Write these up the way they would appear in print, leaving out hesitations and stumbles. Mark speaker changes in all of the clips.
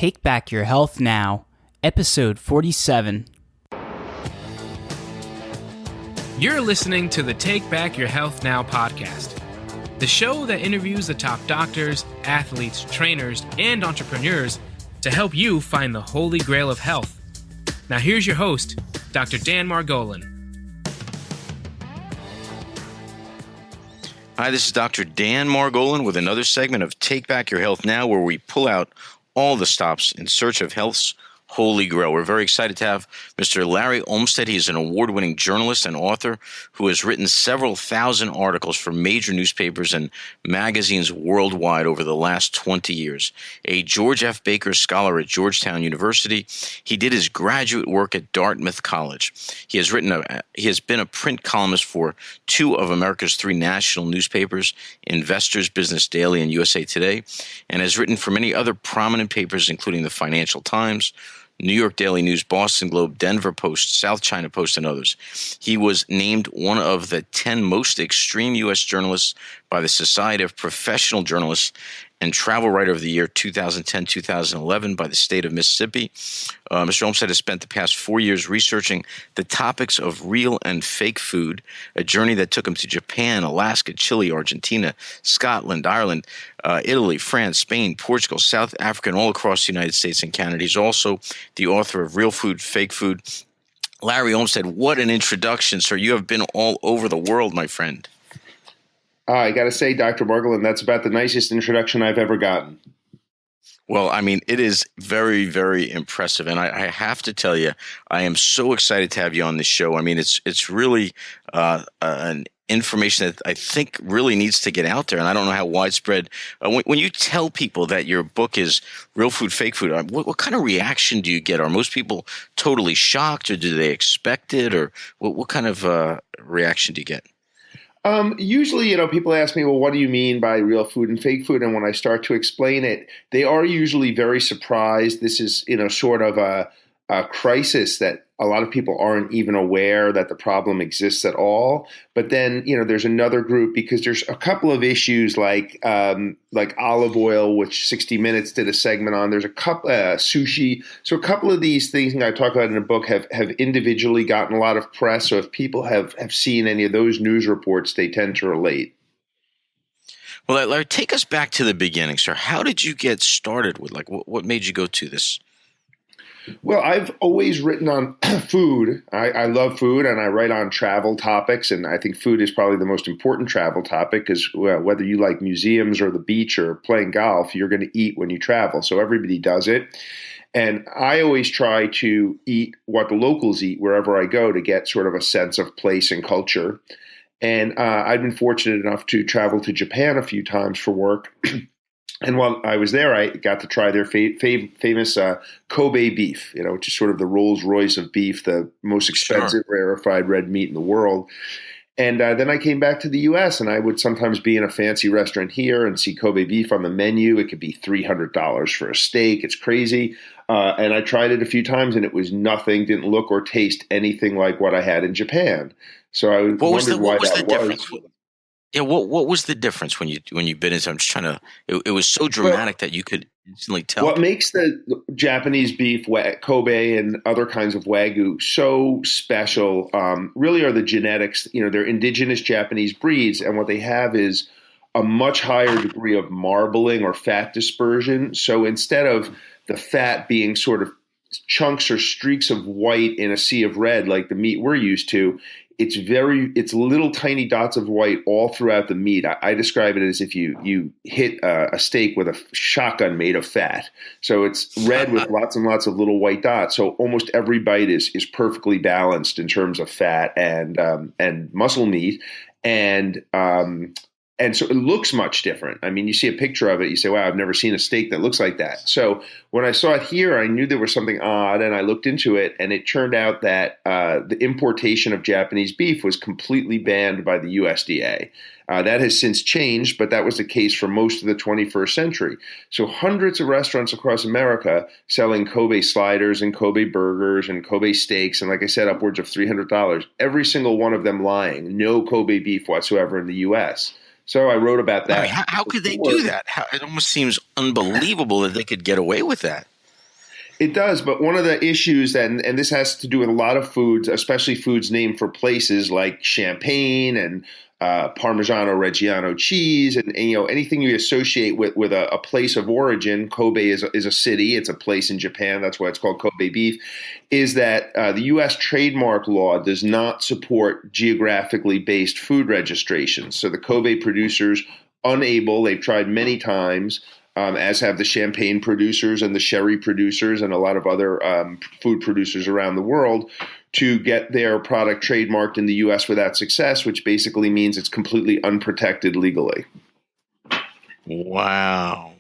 Speaker 1: Take Back Your Health Now, Episode 47.
Speaker 2: You're listening to the Take Back Your Health Now podcast, the show that interviews the top doctors, athletes, trainers, and entrepreneurs to help you find the holy grail of health. Now here's your host, Dr. Dan Margolin.
Speaker 3: Hi, this is Dr. Dan Margolin with another segment of Take Back Your Health Now, where we pull out all the stops in search of health's holy grail. We're very excited to have Mr. Larry Olmsted. He's an award-winning journalist and author who has written several thousand articles for major newspapers and magazines worldwide over the last 20 years. A George F. Baker Scholar at Georgetown University, he did his graduate work at Dartmouth College. He has been a print columnist for two of America's three national newspapers, Investors, Business Daily and USA Today, and has written for many other prominent papers, including the Financial Times, New York Daily News, Boston Globe, Denver Post, South China Post, and others. He was named one of the 10 most extreme U.S. journalists by the Society of Professional Journalists and Travel Writer of the Year 2010-2011 by the state of Mississippi. Mr. Olmsted has spent the past 4 years researching the topics of real and fake food, a journey that took him to Japan, Alaska, Chile, Argentina, Scotland, Ireland, Italy, France, Spain, Portugal, South Africa, and all across the United States and Canada. He's also the author of Real Food, Fake Food. Larry Olmsted, what an introduction, sir. You have been all over the world, my friend.
Speaker 4: I got to say, Dr. Margolin, that's about the nicest introduction I've ever gotten.
Speaker 3: Well, I mean, it is very, very impressive. And I have to tell you, I am so excited to have you on this show. I mean, it's really an information that I think really needs to get out there. And I don't know how widespread. When you tell people that your book is Real Food, Fake Food, what kind of reaction do you get? Are most people totally shocked, or do they expect it? Or what kind of reaction do you get?
Speaker 4: Usually, people ask me, well, what do you mean by real food and fake food? And when I start to explain it, they are usually very surprised. This is, sort of a crisis that a lot of people aren't even aware that the problem exists at all. But then, there's another group, because there's a couple of issues like olive oil, which 60 Minutes did a segment on. There's a couple sushi. So a couple of these things I talk about in the book have individually gotten a lot of press. So if people have seen any of those news reports, they tend to relate.
Speaker 3: Well, Larry, take us back to the beginning, sir. How did you get started with, what made you go to this?
Speaker 4: Well, I've always written on food. I love food, and I write on travel topics, and I think food is probably the most important travel topic, because whether you like museums or the beach or playing golf, you're going to eat when you travel. So everybody does it. And I always try to eat what the locals eat wherever I go to get sort of a sense of place and culture. And I've been fortunate enough to travel to Japan a few times for work. And while I was there, I got to try their famous Kobe beef, which is sort of the Rolls Royce of beef, the most expensive rarefied red meat in the world. And then I came back to the U.S., and I would sometimes be in a fancy restaurant here and see Kobe beef on the menu. It could be $300 for a steak. It's crazy. And I tried it a few times, and it was nothing, didn't look or taste anything like what I had in Japan. So I wondered why that was.
Speaker 3: Yeah, what was the difference when you bit into? I'm just trying to. It was so dramatic that you could instantly tell.
Speaker 4: What makes the Japanese beef, Kobe, and other kinds of Wagyu so special really are the genetics. They're indigenous Japanese breeds, and what they have is a much higher degree of marbling or fat dispersion. So instead of the fat being sort of chunks or streaks of white in a sea of red like the meat we're used to, it's little tiny dots of white all throughout the meat. I describe it as if you hit a steak with a shotgun made of fat. So it's red with lots and lots of little white dots. So almost every bite is perfectly balanced in terms of fat and muscle meat. And so it looks much different. I mean, you see a picture of it, you say, wow, I've never seen a steak that looks like that. So when I saw it here, I knew there was something odd, and I looked into it, and it turned out that the importation of Japanese beef was completely banned by the USDA. That has since changed, but that was the case for most of the 21st century. So hundreds of restaurants across America selling Kobe sliders and Kobe burgers and Kobe steaks, and like I said, upwards of $300. Every single one of them lying, no Kobe beef whatsoever in the U.S. So I wrote about that.
Speaker 3: How could they do that? It almost seems unbelievable that they could get away with that.
Speaker 4: It does, but one of the issues, and this has to do with a lot of foods, especially foods named for places like Champagne and Parmigiano Reggiano cheese, and anything you associate with a place of origin. Kobe is a city; it's a place in Japan. That's why it's called Kobe beef. Is that the U.S. trademark law does not support geographically based food registrations. So the Kobe producers unable. They've tried many times. As have the champagne producers and the sherry producers and a lot of other food producers around the world, to get their product trademarked in the U.S. without success, which basically means it's completely unprotected legally.
Speaker 3: Wow,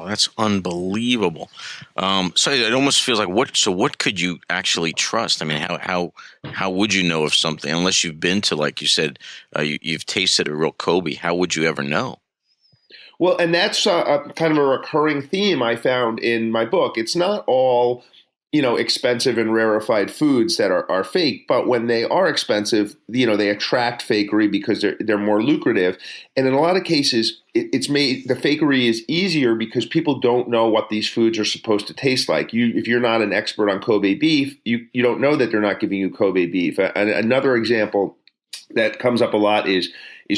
Speaker 3: that's unbelievable. So it almost feels like what could you actually trust? I mean, how would you know of something unless you've been to, like you said, you've tasted a real Kobe? How would you ever know?
Speaker 4: Well, and that's a kind of a recurring theme I found in my book. It's not all, expensive and rarefied foods that are fake, but when they are expensive, they attract fakery because they're more lucrative. And in a lot of cases, it's made the fakery is easier because people don't know what these foods are supposed to taste like. If you're not an expert on Kobe beef, you don't know that they're not giving you Kobe beef. Another example that comes up a lot is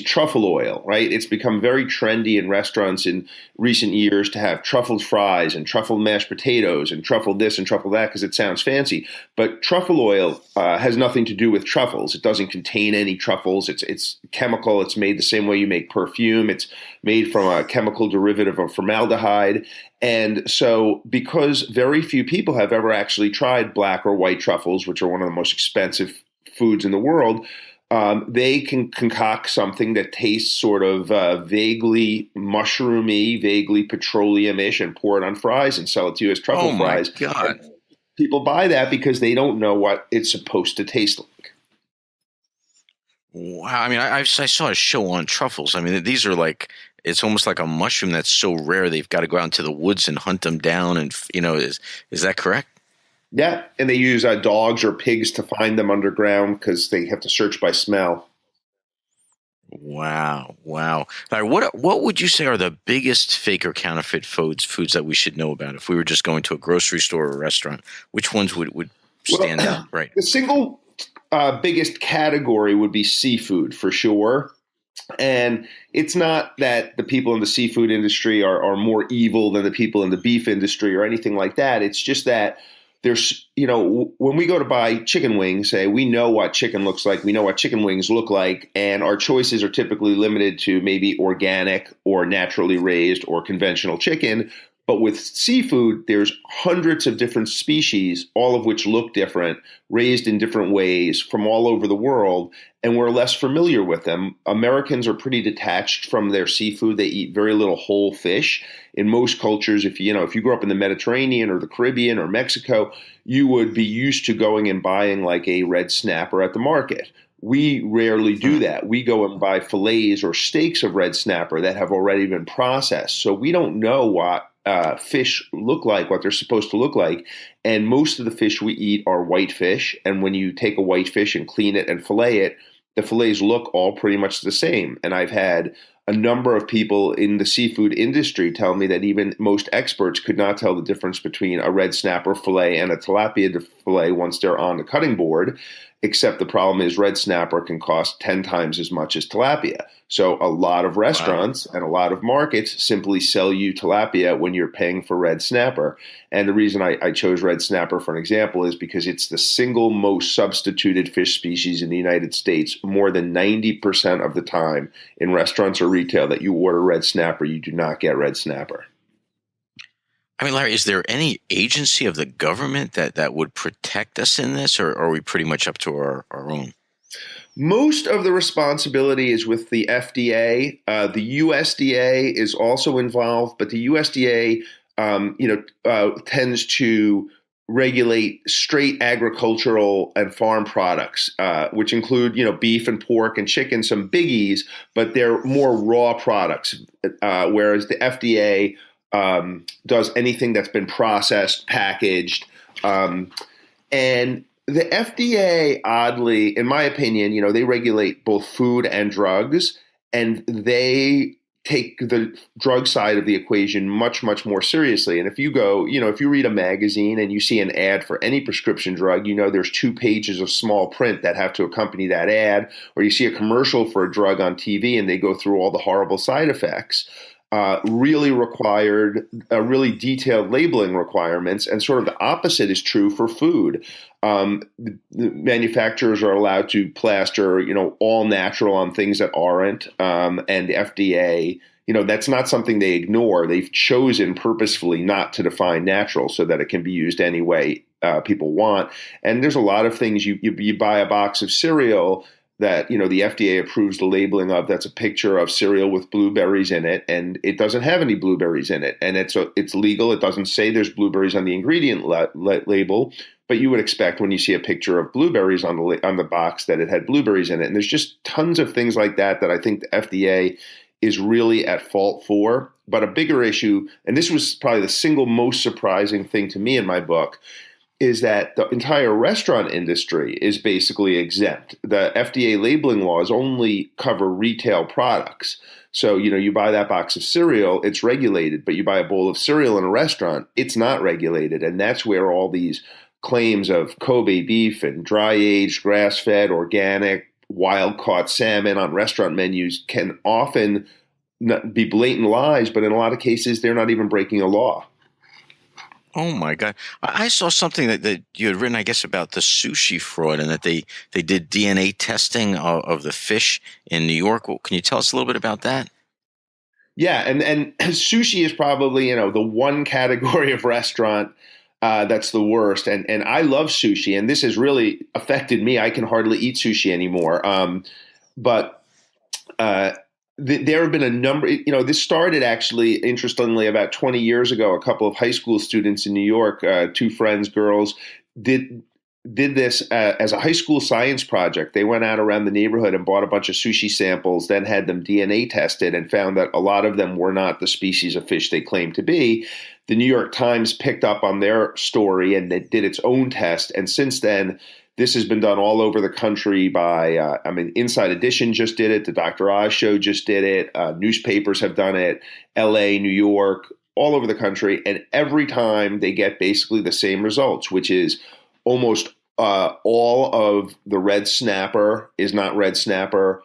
Speaker 4: truffle oil, right? It's become very trendy in restaurants in recent years to have truffle fries and truffle mashed potatoes and truffle this and truffle that because it sounds fancy. But truffle oil has nothing to do with truffles. It doesn't contain any truffles. It's chemical. It's made the same way you make perfume. It's made from a chemical derivative of formaldehyde. And so because very few people have ever actually tried black or white truffles, which are one of the most expensive foods in the world, they can concoct something that tastes sort of vaguely mushroomy, vaguely petroleum-ish, and pour it on fries and sell it to you as truffle fries.
Speaker 3: Oh, my God.
Speaker 4: And people buy that because they don't know what it's supposed to taste like.
Speaker 3: Wow. I mean, I saw a show on truffles. I mean, these are like, it's almost like a mushroom that's so rare they've got to go out into the woods and hunt them down. And, is that correct?
Speaker 4: Yeah, and they use dogs or pigs to find them underground because they have to search by smell.
Speaker 3: Wow. All right, what would you say are the biggest fake or counterfeit foods that we should know about if we were just going to a grocery store or a restaurant? Which ones would stand out? Right.
Speaker 4: The single biggest category would be seafood for sure. And it's not that the people in the seafood industry are more evil than the people in the beef industry or anything like that. It's just that there's, when we go to buy chicken wings, say, we know what chicken looks like. We know what chicken wings look like. And our choices are typically limited to maybe organic or naturally raised or conventional chicken. But with seafood, there's hundreds of different species, all of which look different, raised in different ways from all over the world, and we're less familiar with them. Americans are pretty detached from their seafood. They eat very little whole fish. In most cultures, if you grew up in the Mediterranean or the Caribbean or Mexico, you would be used to going and buying like a red snapper at the market. We rarely do that. We go and buy fillets or steaks of red snapper that have already been processed. So we don't know what fish look like, what they're supposed to look like. And most of the fish we eat are white fish. And when you take a white fish and clean it and fillet it, the fillets look all pretty much the same. And I've had a number of people in the seafood industry tell me that even most experts could not tell the difference between a red snapper fillet and a tilapia fillet once they're on the cutting board. Except the problem is red snapper can cost 10 times as much as tilapia. So a lot of restaurants and a lot of markets simply sell you tilapia when you're paying for red snapper. And the reason I chose red snapper for an example is because it's the single most substituted fish species in the United States. More than 90% of the time in restaurants or retail that you order red snapper, you do not get red snapper.
Speaker 3: I mean, Larry, is there any agency of the government that would protect us in this, or are we pretty much up to our own?
Speaker 4: Most of the responsibility is with the FDA. The USDA is also involved, but the USDA, tends to regulate straight agricultural and farm products, which include, beef and pork and chicken, some biggies, but they're more raw products, whereas the FDA does anything that's been processed, packaged, and the FDA, oddly, in my opinion, they regulate both food and drugs, and they take the drug side of the equation much, much more seriously. And if you go, if you read a magazine and you see an ad for any prescription drug, there's 2 pages of small print that have to accompany that ad, or you see a commercial for a drug on TV and they go through all the horrible side effects. Really required really detailed labeling requirements, and sort of the opposite is true for food. The manufacturers are allowed to plaster, all natural on things that aren't, and the FDA, that's not something they ignore. They've chosen purposefully not to define natural so that it can be used any way people want. And there's a lot of things you buy a box of cereal that the FDA approves the labeling of, that's a picture of cereal with blueberries in it, and it doesn't have any blueberries in it, and it's legal. It doesn't say there's blueberries on the ingredient label, but you would expect when you see a picture of blueberries on the box that it had blueberries in it. And there's just tons of things like that I think the FDA is really at fault for. But a bigger issue, and this was probably the single most surprising thing to me in my book, is that the entire restaurant industry is basically exempt. The FDA labeling laws only cover retail products. So, you buy that box of cereal, it's regulated, but you buy a bowl of cereal in a restaurant, it's not regulated. And that's where all these claims of Kobe beef and dry-aged, grass-fed, organic, wild-caught salmon on restaurant menus can often be blatant lies, but in a lot of cases, they're not even breaking a law.
Speaker 3: Oh my God. I saw something that you had written, I guess, about the sushi fraud, and that they did DNA testing of the fish in New York. Well, can you tell us a little bit about that?
Speaker 4: Yeah, and sushi is probably, the one category of restaurant that's the worst. And I love sushi, and this has really affected me. I can hardly eat sushi anymore. There have been a number, this started actually, interestingly, about 20 years ago. A couple of high school students in New York, 2 friends, girls, did this as a high school science project. They went out around the neighborhood and bought a bunch of sushi samples, then had them DNA tested, and found that a lot of them were not the species of fish they claimed to be. The New York Times picked up on their story and it did its own test. And since then, this has been done all over the country by, Inside Edition just did it. The Dr. Oz Show just did it. Newspapers have done it. LA, New York, all over the country. And every time they get basically the same results, which is almost all of the red snapper is not red snapper.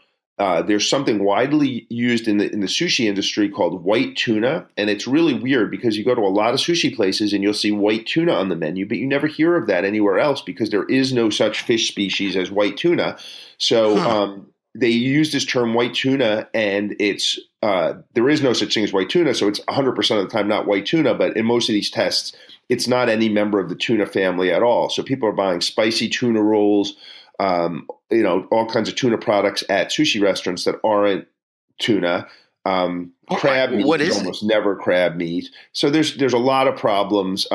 Speaker 4: There's something widely used in the sushi industry called white tuna, and it's really weird because you go to a lot of sushi places and you'll see white tuna on the menu, but you never hear of that anywhere else because there is no such fish species as white tuna. So they use this term white tuna, and it's there is no such thing as white tuna, so it's 100% of the time not white tuna. But in most of these tests, it's not any member of the tuna family at all. So people are buying spicy tuna rolls. All kinds of tuna products at sushi restaurants that aren't tuna. Crab meat is almost never crab meat. So there's a lot of problems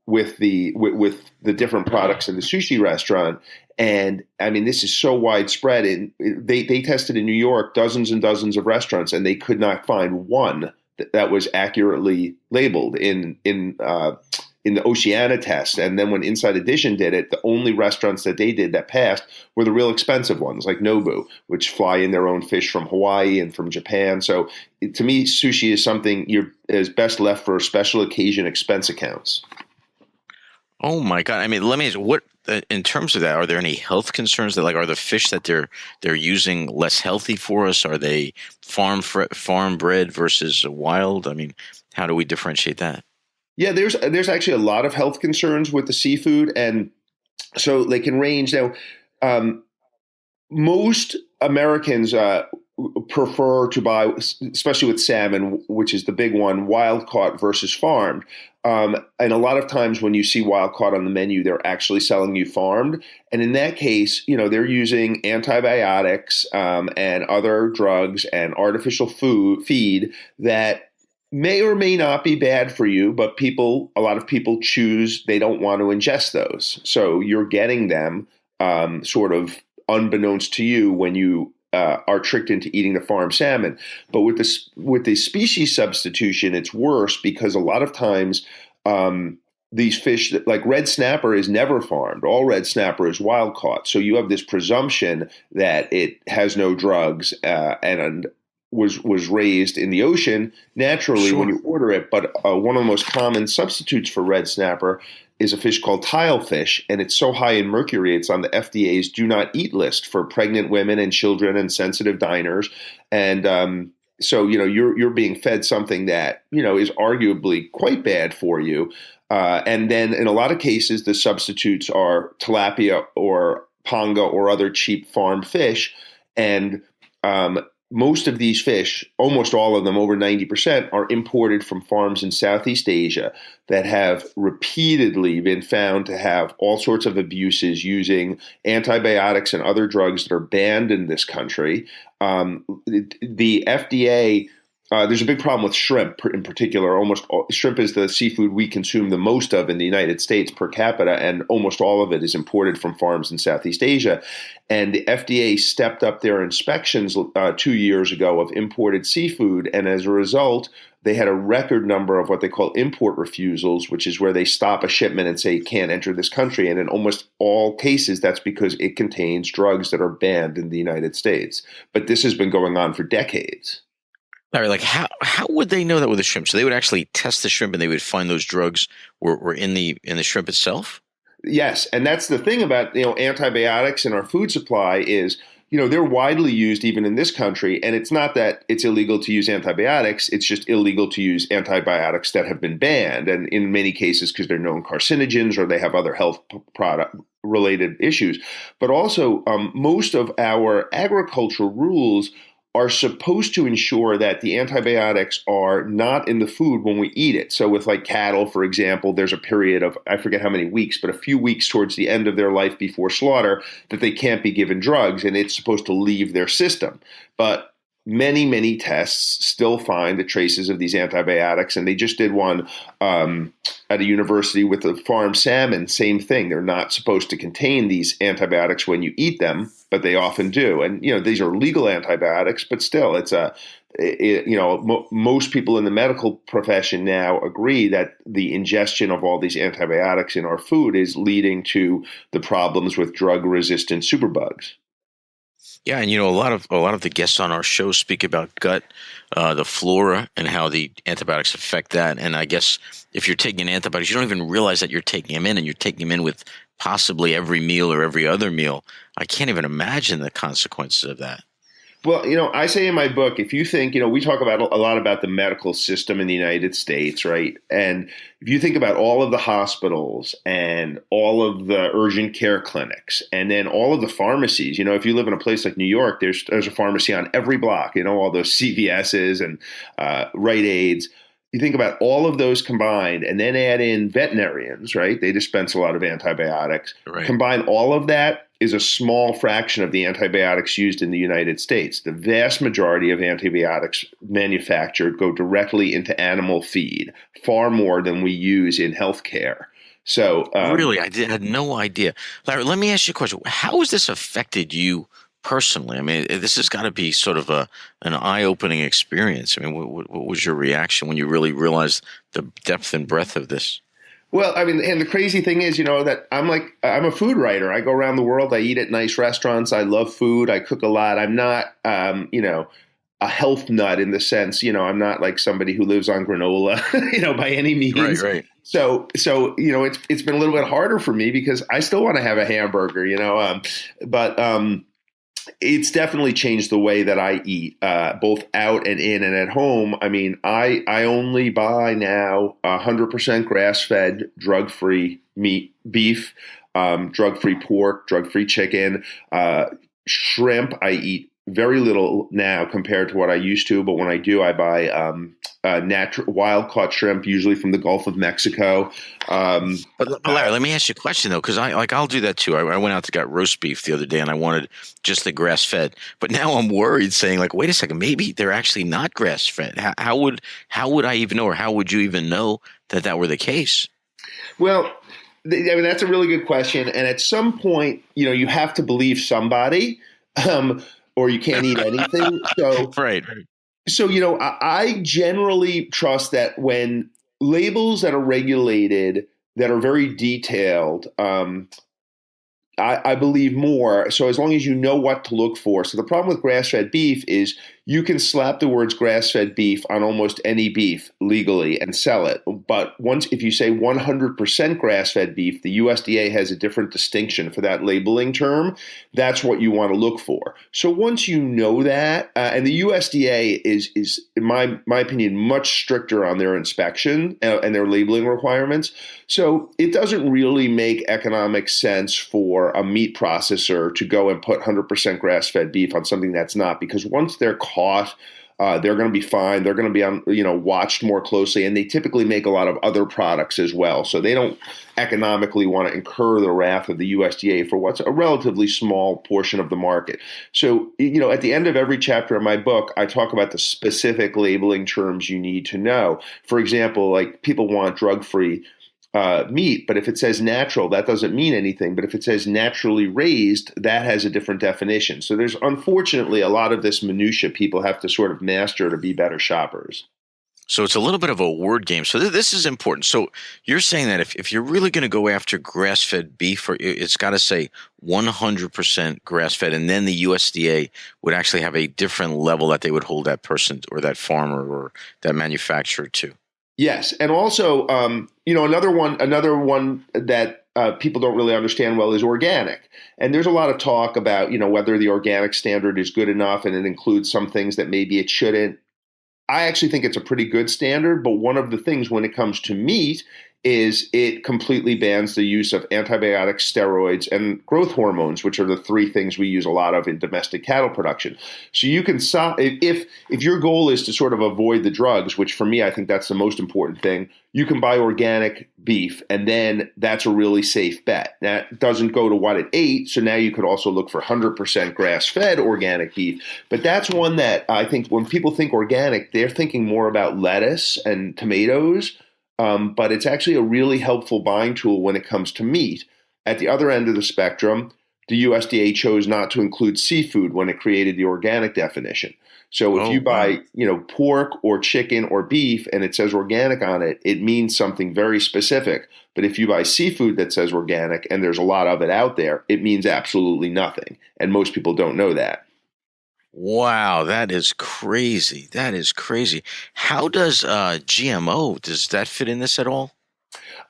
Speaker 4: with the different products in the sushi restaurant. And this is so widespread. And they tested in New York dozens and dozens of restaurants, and they could not find one that was accurately labeled in the Oceania test. And then when Inside Edition did it, the only restaurants that they did that passed were the real expensive ones, like Nobu, which fly in their own fish from Hawaii and from Japan. So to me, sushi is something is best left for special occasion expense accounts.
Speaker 3: Oh my God. Let me ask, what in terms of that, are there any health concerns that are the fish that they're using less healthy for us? Are they farm bred versus wild? How do we differentiate that?
Speaker 4: Yeah, there's actually a lot of health concerns with the seafood, and so they can range. Now, most Americans prefer to buy, especially with salmon, which is the big one, wild caught versus farmed. And a lot of times when you see wild caught on the menu, they're actually selling you farmed. And in that case, they're using antibiotics and other drugs and artificial feed that may or may not be bad for you, but a lot of people choose, they don't want to ingest those. So you're getting them sort of unbeknownst to you when you are tricked into eating the farm salmon. But with the species substitution, it's worse because a lot of times these fish, like red snapper, is never farmed. All red snapper is wild caught. So you have this presumption that it has no drugs and was raised in the ocean naturally when you order it. But one of the most common substitutes for red snapper is a fish called tilefish, and it's so high in mercury, it's on the FDA's do not eat list for pregnant women and children and sensitive diners. And so, you're being fed something that, is arguably quite bad for you. And then in a lot of cases, the substitutes are tilapia or panga or other cheap farm fish. And most of these fish, almost all of them, over 90%, are imported from farms in Southeast Asia that have repeatedly been found to have all sorts of abuses using antibiotics and other drugs that are banned in this country. The FDA, there's a big problem with shrimp in particular. Shrimp is the seafood we consume the most of in the United States per capita, and almost all of it is imported from farms in Southeast Asia. And the FDA stepped up their inspections 2 years ago of imported seafood, and as a result, they had a record number of what they call import refusals, which is where they stop a shipment and say it can't enter this country. And in almost all cases, that's because it contains drugs that are banned in the United States. But this has been going on for decades.
Speaker 3: Larry, like how would they know that with the shrimp? So they would actually test the shrimp and they would find those drugs were in the shrimp itself?
Speaker 4: Yes, and that's the thing about antibiotics in our food supply is they're widely used even in this country, and it's not that it's illegal to use antibiotics, it's just illegal to use antibiotics that have been banned, and in many cases because they're known carcinogens or they have other health product related issues. But also most of our agricultural rules are supposed to ensure that the antibiotics are not in the food when we eat it. So with like cattle, for example, there's a period of, I forget how many weeks, but a few weeks towards the end of their life before slaughter that they can't be given drugs, and it's supposed to leave their system. But many, many tests still find the traces of these antibiotics, and they just did one at a university with the farm salmon. Same thing. They're not supposed to contain these antibiotics when you eat them, but they often do. And these are legal antibiotics, but still, most people in the medical profession now agree that the ingestion of all these antibiotics in our food is leading to the problems with drug-resistant superbugs.
Speaker 3: Yeah, and a lot of the guests on our show speak about gut, the flora, and how the antibiotics affect that. And I guess if you're taking antibiotics, you don't even realize that you're taking them in, and you're taking them in with possibly every meal or every other meal. I can't even imagine the consequences of that.
Speaker 4: Well, I say in my book, if you think, we talk about a lot about the medical system in the United States, right? And if you think about all of the hospitals and all of the urgent care clinics and then all of the pharmacies, if you live in a place like New York, there's a pharmacy on every block, all those CVS's and Rite Aids. You think about all of those combined and then add in veterinarians, right? They dispense a lot of antibiotics.
Speaker 3: Right.
Speaker 4: Combine all of that is a small fraction of the antibiotics used in the United States. The vast majority of antibiotics manufactured go directly into animal feed, far more than we use in healthcare. So,
Speaker 3: really, I had no idea. Larry, let me ask you a question. How has this affected you personally? I mean, this has got to be sort of an eye-opening experience. I mean, what was your reaction when you really realized the depth and breadth of this?
Speaker 4: Well, I mean, and the crazy thing is, that I'm a food writer. I go around the world. I eat at nice restaurants. I love food. I cook a lot. I'm not, a health nut in the sense, I'm not like somebody who lives on granola, by any means.
Speaker 3: Right.
Speaker 4: So it's been a little bit harder for me because I still want to have a hamburger, but it's definitely changed the way that I eat, both out and in and at home. I mean, I only buy now 100% grass-fed, drug-free beef, drug-free pork, drug-free chicken, shrimp. I eat very little now compared to what I used to, but when I do, I buy natural wild-caught shrimp, usually from the Gulf of Mexico.
Speaker 3: But Larry, let me ask you a question though, because I'll do that too. I went out to got roast beef the other day, and I wanted just the grass-fed. But now I'm worried, saying like, wait a second, maybe they're actually not grass-fed. How would I even know, or how would you even know that were the case?
Speaker 4: Well, I mean, that's a really good question. And at some point, you have to believe somebody, or you can't eat anything. So
Speaker 3: Right.
Speaker 4: So, I generally trust that when labels that are regulated, that are very detailed, I believe more. So as long as you know what to look for. So the problem with grass-fed beef is you can slap the words grass-fed beef on almost any beef legally and sell it. But if you say 100% grass-fed beef, the USDA has a different distinction for that labeling term. That's what you want to look for. So once you know that, and the USDA is in my opinion, much stricter on their inspection and their labeling requirements. So it doesn't really make economic sense for a meat processor to go and put 100% grass-fed beef on something that's not, because once they're caught, they're going to be fined. They're going to be watched more closely, and they typically make a lot of other products as well. So they don't economically want to incur the wrath of the USDA for what's a relatively small portion of the market. So, at the end of every chapter of my book, I talk about the specific labeling terms you need to know. For example, like people want drug-free meat, but if it says natural, that doesn't mean anything. But if it says naturally raised, that has a different definition. So there's unfortunately a lot of this minutia people have to sort of master to be better shoppers.
Speaker 3: So it's a little bit of a word game. So this is important. So you're saying that if you're really going to go after grass-fed beef, it's got to say 100% grass-fed, and then the USDA would actually have a different level that they would hold that person or that farmer or that manufacturer to.
Speaker 4: Yes, and also, another one that people don't really understand well is organic. And there's a lot of talk about, whether the organic standard is good enough, and it includes some things that maybe it shouldn't. I actually think it's a pretty good standard, but one of the things when it comes to meat is it completely bans the use of antibiotics, steroids, and growth hormones, which are the three things we use a lot of in domestic cattle production. So you can if your goal is to sort of avoid the drugs, which for me I think that's the most important thing, you can buy organic beef, and then that's a really safe bet. That doesn't go to what it ate, so now you could also look for 100% grass-fed organic beef. But that's one that I think when people think organic, they're thinking more about lettuce and tomatoes. But it's actually a really helpful buying tool when it comes to meat. At the other end of the spectrum, the USDA chose not to include seafood when it created the organic definition. So if you buy, pork or chicken or beef and it says organic on it, it means something very specific. But if you buy seafood that says organic and there's a lot of it out there, it means absolutely nothing. And most people don't know that.
Speaker 3: Wow, that is crazy. That is crazy. How does GMO, does that fit in this at all?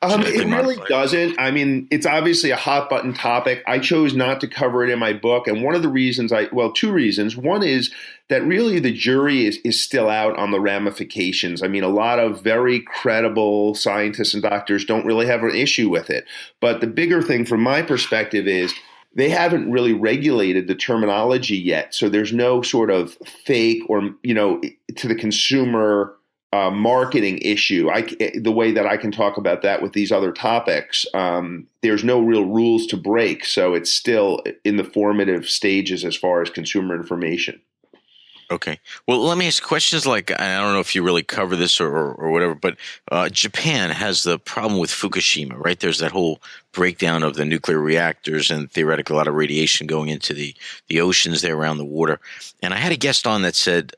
Speaker 4: It really doesn't. I mean, it's obviously a hot button topic. I chose not to cover it in my book. And one of the reasons two reasons. One is that really the jury is still out on the ramifications. I mean, a lot of very credible scientists and doctors don't really have an issue with it. But the bigger thing from my perspective is they haven't really regulated the terminology yet. So there's no sort of fake or, to the consumer marketing issue. The way that I can talk about that with these other topics, there's no real rules to break. So it's still in the formative stages as far as consumer information.
Speaker 3: Okay. Well, let me ask questions like, I don't know if you really cover this or whatever, but Japan has the problem with Fukushima, right? There's that whole breakdown of the nuclear reactors and theoretically a lot of radiation going into the oceans there around the water. And I had a guest on that said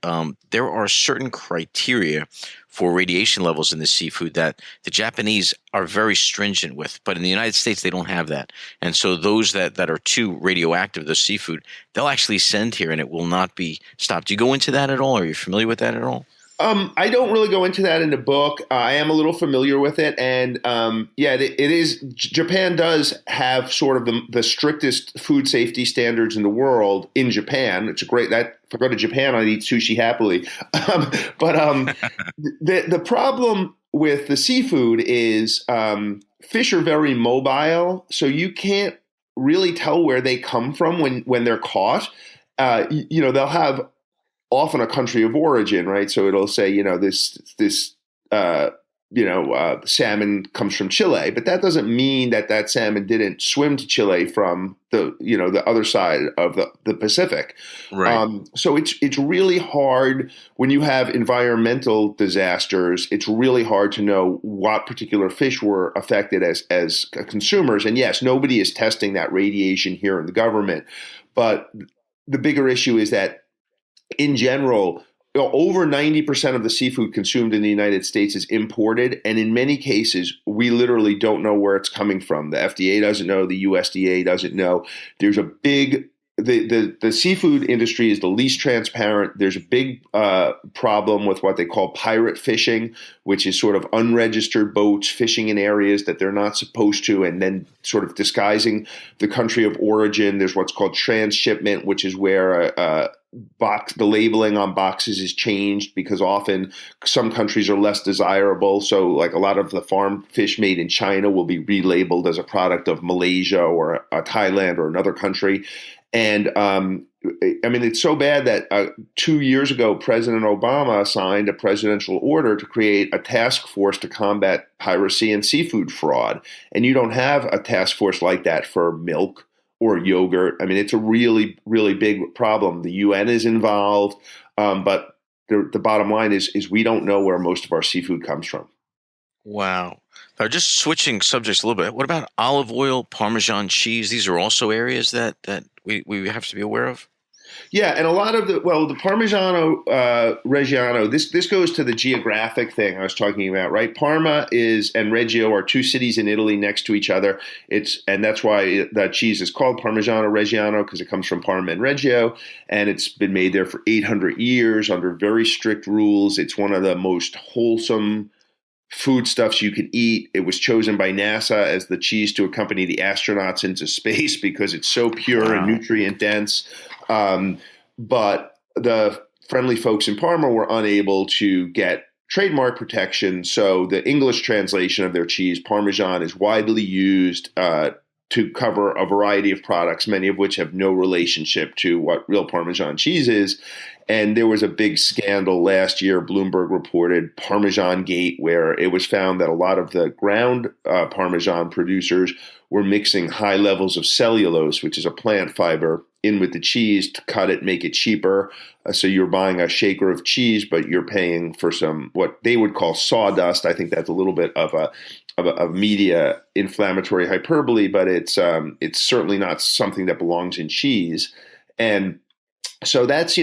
Speaker 3: there are certain criteria for radiation levels in the seafood that the Japanese are very stringent with, but in the United States, they don't have that. And so those that are too radioactive, the seafood, they'll actually send here and it will not be stopped. Do you go into that at all? Are you familiar with that at all?
Speaker 4: I don't really go into that in the book. I am a little familiar with it. And it is, Japan does have sort of the strictest food safety standards in the world in Japan. It's if I go to Japan, I'd eat sushi happily. The problem with the seafood is fish are very mobile. So you can't really tell where they come from when they're caught. They'll have often a country of origin, right? So it'll say, this salmon comes from Chile, but that doesn't mean that salmon didn't swim to Chile from the other side of the Pacific.
Speaker 3: Right.
Speaker 4: So it's really hard when you have environmental disasters. It's really hard to know what particular fish were affected as consumers. And yes, nobody is testing that radiation here in the government, but the bigger issue is that in general, over 90% of the seafood consumed in the United States is imported. And in many cases, we literally don't know where it's coming from. The FDA doesn't know. The USDA doesn't know. There's a big the seafood industry is the least transparent. There's a big problem with what they call pirate fishing, which is sort of unregistered boats fishing in areas that they're not supposed to, and then sort of disguising the country of origin. There's what's called transshipment, which is where the labeling on boxes is changed because often some countries are less desirable. So like a lot of the farm fish made in China will be relabeled as a product of Malaysia or Thailand or another country. And it's so bad that 2 years ago, President Obama signed a presidential order to create a task force to combat piracy and seafood fraud. And you don't have a task force like that for milk or yogurt. I mean, it's a really, really big problem. The UN is involved, but the bottom line is we don't know where most of our seafood comes from.
Speaker 3: Wow. Now, just switching subjects a little bit, what about olive oil, Parmesan cheese? These are also areas that we have to be aware of?
Speaker 4: Yeah, and a lot of the Parmigiano Reggiano, this goes to the geographic thing I was talking about, right? Parma and Reggio are two cities in Italy next to each other. And that's why that cheese is called Parmigiano Reggiano, because it comes from Parma and Reggio, and it's been made there for 800 years under very strict rules. It's one of the most wholesome foodstuffs you could eat. It was chosen by NASA as the cheese to accompany the astronauts into space because it's so pure and nutrient dense. But the friendly folks in Parma were unable to get trademark protection. So the English translation of their cheese, Parmesan, is widely used to cover a variety of products, many of which have no relationship to what real Parmesan cheese is. And there was a big scandal last year. Bloomberg reported Parmesan Gate, where it was found that a lot of the ground Parmesan producers were mixing high levels of cellulose, which is a plant fiber, in with the cheese to cut it, make it cheaper. So you're buying a shaker of cheese, but you're paying for some what they would call sawdust. I think that's a little bit of a media inflammatory hyperbole, but it's certainly not something that belongs in cheese. And so that's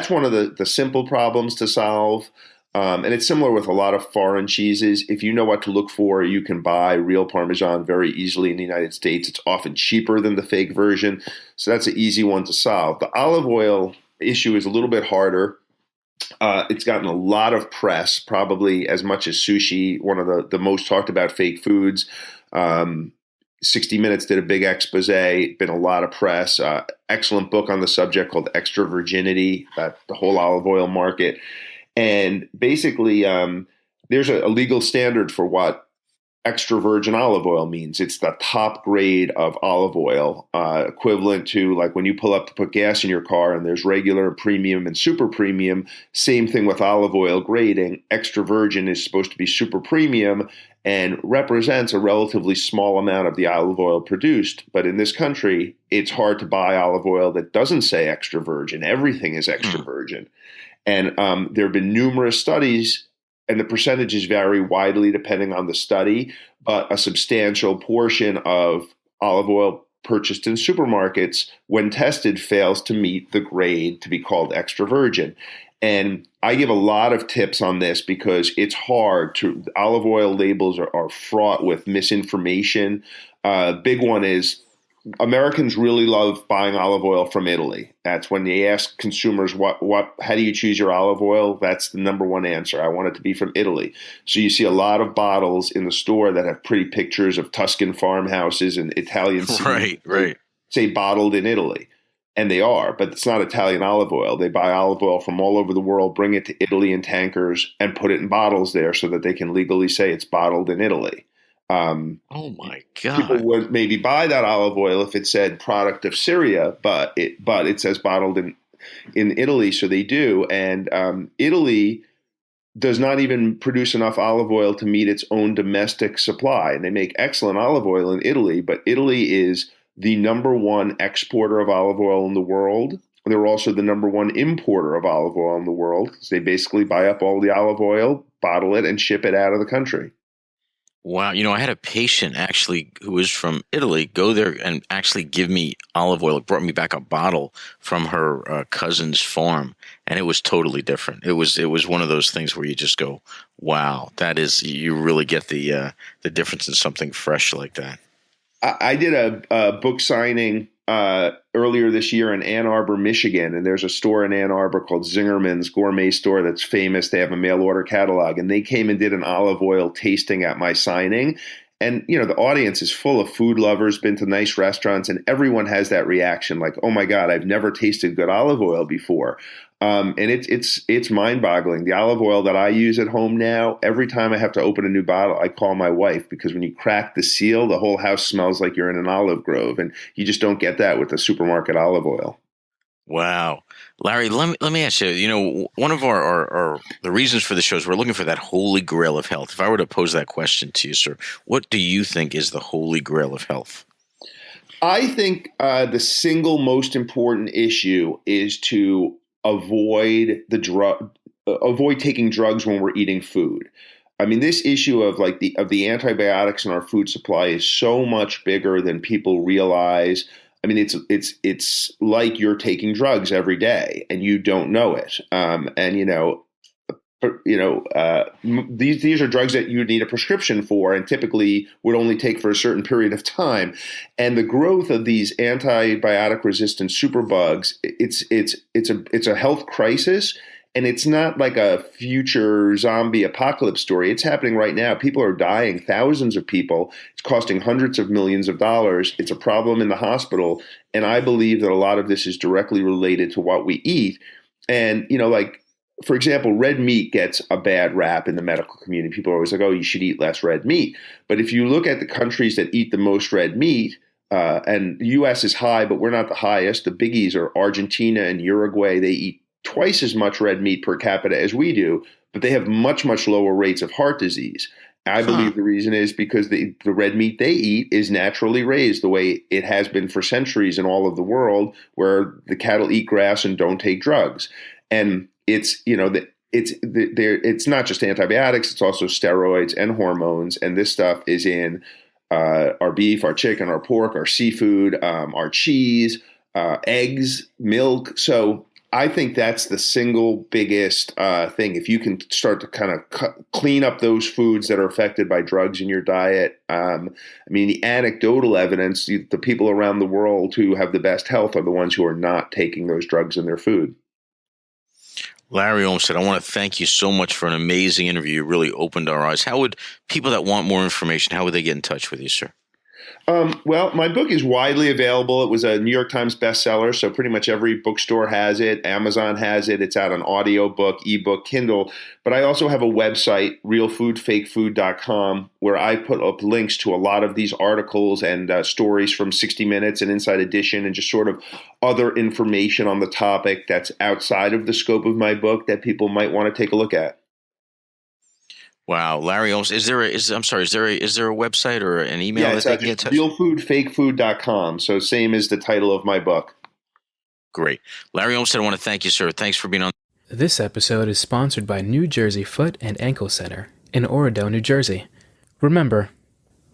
Speaker 4: one of the simple problems to solve. And it's similar with a lot of foreign cheeses. If you know what to look for, you can buy real Parmesan very easily in the United States. It's often cheaper than the fake version. So that's an easy one to solve. The olive oil issue is a little bit harder. It's gotten a lot of press, probably as much as sushi, one of the most talked about fake foods. 60 Minutes did a big expose, been a lot of press. Excellent book on the subject called Extra Virginity, about the whole olive oil market. And basically, there's a legal standard for what extra virgin olive oil means. It's the top grade of olive oil, equivalent to like when you pull up to put gas in your car and there's regular, premium, and super premium. Same thing with olive oil grading. Extra virgin is supposed to be super premium and represents a relatively small amount of the olive oil produced. But in this country, it's hard to buy olive oil that doesn't say extra virgin. Everything is extra virgin. And there have been numerous studies, and the percentages vary widely depending on the study, but a substantial portion of olive oil purchased in supermarkets, when tested, fails to meet the grade to be called extra virgin. And I give a lot of tips on this because it's hard to, olive oil labels are fraught with misinformation. Big one is Americans really love buying olive oil from Italy. That's when they ask consumers, how do you choose your olive oil? That's the number one answer. I want it to be from Italy. So you see a lot of bottles in the store that have pretty pictures of Tuscan farmhouses and Italian seeds. Right. Say bottled in Italy. And they are, but it's not Italian olive oil. They buy olive oil from all over the world, bring it to Italy in tankers, and put it in bottles there so that they can legally say it's bottled in Italy.
Speaker 3: Oh my God!
Speaker 4: People would maybe buy that olive oil if it said product of Syria, but it says bottled in Italy, so they do. And Italy does not even produce enough olive oil to meet its own domestic supply. And they make excellent olive oil in Italy, but Italy is the number one exporter of olive oil in the world. They're also the number one importer of olive oil in the world. So they basically buy up all the olive oil, bottle it, and ship it out of the country.
Speaker 3: Wow. I had a patient actually who was from Italy go there and actually give me olive oil. It brought me back a bottle from her cousin's farm, and it was totally different. It was one of those things where you just go, wow, that is, you really get the difference in something fresh like that.
Speaker 4: I did a book signing earlier this year in Ann Arbor, Michigan, and there's a store in Ann Arbor called Zingerman's Gourmet Store that's famous. They have a mail order catalog, and they came and did an olive oil tasting at my signing. And, the audience is full of food lovers, been to nice restaurants, and everyone has that reaction like, oh my God, I've never tasted good olive oil before. And it's mind-boggling. The olive oil that I use at home now, every time I have to open a new bottle, I call my wife, because when you crack the seal, the whole house smells like you're in an olive grove, and you just don't get that with the supermarket olive oil.
Speaker 3: Wow. Larry, let me ask you, one of the reasons for the show is we're looking for that holy grail of health. If I were to pose that question to you, sir, what do you think is the holy grail of health?
Speaker 4: I think the single most important issue is to avoid taking drugs when we're eating food. I mean, this issue of the antibiotics in our food supply is so much bigger than people realize. I mean, it's like you're taking drugs every day and you don't know it. These are drugs that you would need a prescription for, and typically would only take for a certain period of time. And the growth of these antibiotic-resistant superbugs, it's a health crisis. And it's not like a future zombie apocalypse story. It's happening right now. People are dying, thousands of people. It's costing hundreds of millions of dollars. It's a problem in the hospital. And I believe that a lot of this is directly related to what we eat. And, for example, red meat gets a bad rap in the medical community. People are always like, oh, you should eat less red meat. But if you look at the countries that eat the most red meat, and the U.S. is high, but we're not the highest. The biggies are Argentina and Uruguay. They eat twice as much red meat per capita as we do, but they have much, much lower rates of heart disease. I believe the reason is because the red meat they eat is naturally raised the way it has been for centuries in all of the world, where the cattle eat grass and don't take drugs. And it's not just antibiotics, it's also steroids and hormones. And this stuff is in our beef, our chicken, our pork, our seafood, our cheese, eggs, milk. So I think that's the single biggest thing. If you can start to kind of clean up those foods that are affected by drugs in your diet. The anecdotal evidence, the people around the world who have the best health are the ones who are not taking those drugs in their food.
Speaker 3: Larry Olmsted, I want to thank you so much for an amazing interview. You really opened our eyes. How would people that want more information, how would they get in touch with you, sir?
Speaker 4: Well, my book is widely available. It was a New York Times bestseller, so pretty much every bookstore has it. Amazon has it. It's out on audiobook, ebook, Kindle. But I also have a website, realfoodfakefood.com, where I put up links to a lot of these articles and stories from 60 Minutes and Inside Edition, and just sort of other information on the topic that's outside of the scope of my book that people might want to take a look at.
Speaker 3: Wow, Larry Olmsted, is there a website or an email that they can get in touch?
Speaker 4: Realfoodfakefood.com. So same as the title of my book.
Speaker 3: Great. Larry Olmsted, I want to thank you, sir. Thanks for being on.
Speaker 1: This episode is sponsored by New Jersey Foot and Ankle Center in Orodo, New Jersey. Remember,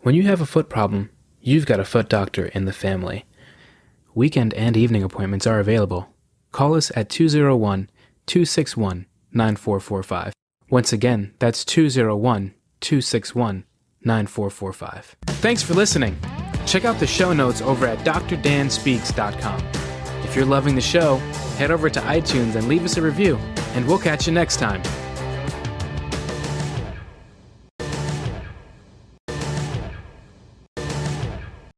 Speaker 1: when you have a foot problem, you've got a foot doctor in the family. Weekend and evening appointments are available. Call us at 201-261-9445. Once again, that's 201-261-9445. Thanks for listening. Check out the show notes over at drdanspeaks.com. If you're loving the show, head over to iTunes and leave us a review, and we'll catch you next time.